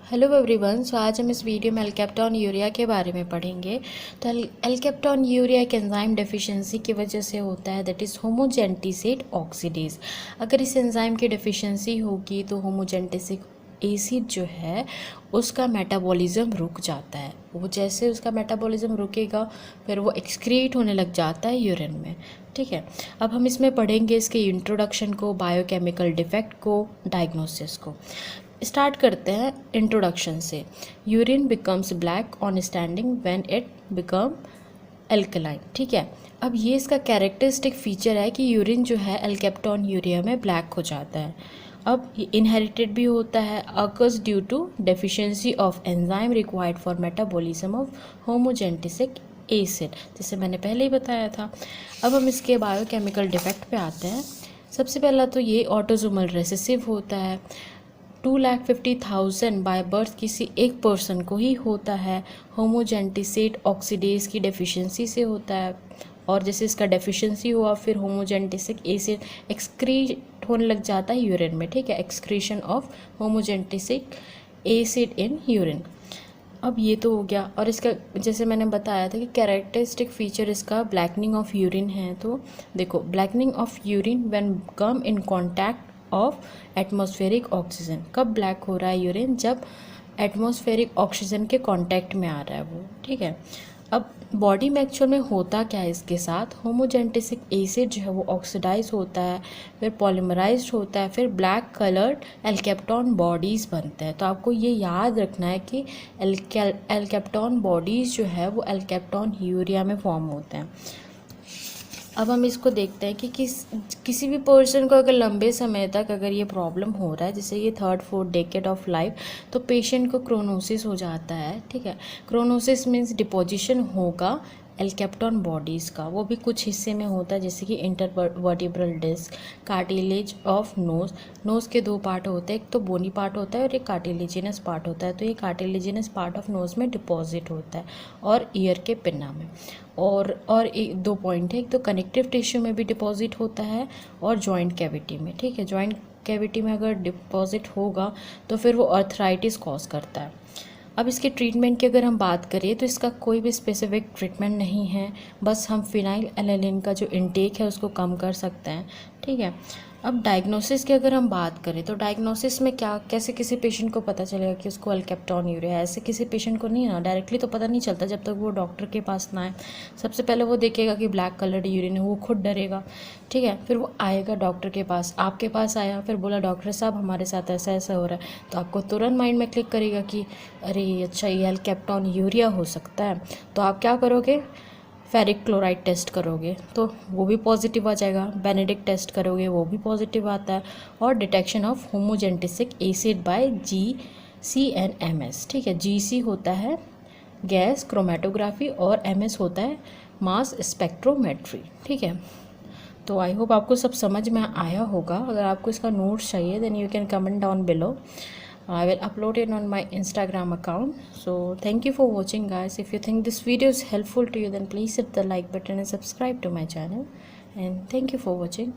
Hello everyone. सो आज हम इस वीडियो में एल्केप्टॉन यूरिया के बारे में पढ़ेंगे। तो एल्केप्टॉन यूरिया एक एंजाइम डेफिशिएंसी की वजह से होता है, दैट इज़ होमोजेंटिसेट ऑक्सीडेज। अगर इस एंजाइम की डेफिशिएंसी होगी तो होमोजेंटिसिक एसिड जो है उसका मेटाबॉलिज्म रुक जाता है। वो जैसे उसका मेटाबॉलिज्म रुकेगा फिर वो एक्सक्रीट होने लग जाता है यूरिन में। ठीक है, अब हम इसमें पढ़ेंगे इसके इंट्रोडक्शन को, बायोकेमिकल डिफेक्ट को, डायग्नोसिस को। स्टार्ट करते हैं इंट्रोडक्शन से। Urine becomes black on standing when it become alkaline. ठीक है, अब ये इसका कैरेक्टरिस्टिक फीचर है कि यूरिन जो है एल्केप्टॉन यूरिया में ब्लैक हो जाता है। अब ये इनहेरिटेड भी होता है, occurs due to deficiency of enzyme required for metabolism of homogentisic acid, जैसे मैंने पहले ही बताया था। अब हम इसके बायोकेमिकल डिफेक्ट पे आते हैं। सबसे पहला तो ये ऑटोसोमल रेसेसिव होता है। 2,50,000 बाय बर्थ किसी एक पर्सन को ही होता है। होमोजेंटिसेट ऑक्सीडेज की डेफिशिएंसी से होता है, और जैसे इसका डेफिशिएंसी हुआ फिर होमोजेंटिसिक एसिड एक्सक्रीट होने लग जाता है यूरिन में। ठीक है, excretion of homogentisic acid in urine. अब ये तो हो गया, और इसका जैसे मैंने बताया था कि कैरेक्टरिस्टिक फीचर इसका ब्लैकनिंग ऑफ यूरिन है। तो देखो, blackening of urine when come in contact of atmospheric oxygen. कब ब्लैक हो रहा है यूरिन? जब एटमॉस्फेरिक ऑक्सीजन के कांटेक्ट में आ रहा है वो। ठीक है, अब बॉडी में एक्चुअल में होता क्या है इसके साथ? होमोजेंटिसिक एसिड जो है वो ऑक्सीडाइज होता है, फिर पॉलीमराइज्ड होता है, फिर ब्लैक कलर्ड एल्केप्टॉन बॉडीज़ बनते हैं। तो आपको ये याद रखना है कि एल्केप्टॉन बॉडीज़ जो है वो एल्केप्टॉन यूरिया में फॉर्म होते हैं। अब हम इसको देखते हैं कि किसी भी पर्सन को अगर लंबे समय तक अगर ये प्रॉब्लम हो रहा है, जैसे ये 3rd-4th डेकेड ऑफ लाइफ, तो पेशेंट को क्रोनोसिस हो जाता है। ठीक है, क्रोनोसिस मीन्स डिपोजिशन होगा एल्केप्टॉन बॉडीज़ का। वो भी कुछ हिस्से में होता है, जैसे कि intervertebral disc, cartilage of nose के 2 पार्ट होते हैं, एक तो बोनी पार्ट होता है और एक कार्टिलेजिनस पार्ट होता है। तो ये कार्टिलेजिनस पार्ट ऑफ नोज़ में डिपॉजिट होता है, और ईयर के पिन्ना में। और एक 2 पॉइंट है, एक तो कनेक्टिव टिश्यू में भी डिपॉजिट होता है और जॉइंट कैविटी में। ठीक है, जॉइंट कैविटी में अगर डिपॉजिट होगा तो फिर वो अर्थराइटिस कॉज करता है। अब इसके ट्रीटमेंट की अगर हम बात करें तो इसका कोई भी स्पेसिफिक ट्रीटमेंट नहीं है, बस हम फिनाइल एलानिन का जो इनटेक है उसको कम कर सकते हैं। ठीक है, अब डायग्नोसिस की अगर हम बात करें तो डायग्नोसिस में क्या, कैसे किसी पेशेंट को पता चलेगा कि उसको एल्केप्टॉन यूरिया है? ऐसे किसी पेशेंट को नहीं ना, डायरेक्टली तो पता नहीं चलता जब तक वो डॉक्टर के पास ना आए। सबसे पहले वो देखेगा कि ब्लैक कलर्ड यूरिन है, वो खुद डरेगा। ठीक है, फिर वो आएगा डॉक्टर के पास, आपके पास आया, फिर बोला डॉक्टर साहब हमारे साथ ऐसा ऐसा हो रहा है, तो आपको तुरंत माइंड में क्लिक करेगा कि अरे अच्छा ये एल्केप्टॉन यूरिया हो सकता है। तो आप क्या करोगे? फेरिक क्लोराइड टेस्ट करोगे तो वो भी पॉजिटिव आ जाएगा, बेनेडिक्ट टेस्ट करोगे वो भी पॉजिटिव आता है, और detection of homogentisic acid by GC&MS। ठीक है, GC होता है गैस क्रोमेटोग्राफी और MS होता है मास स्पेक्ट्रोमेट्री। ठीक है, तो आई होप आपको सब समझ में आया होगा। अगर आपको इसका नोट्स चाहिए then you can comment down below. I will upload it on my Instagram account. So thank you for watching, guys. If you think this video is helpful to you, then please hit the like button and subscribe to my channel. And thank you for watching.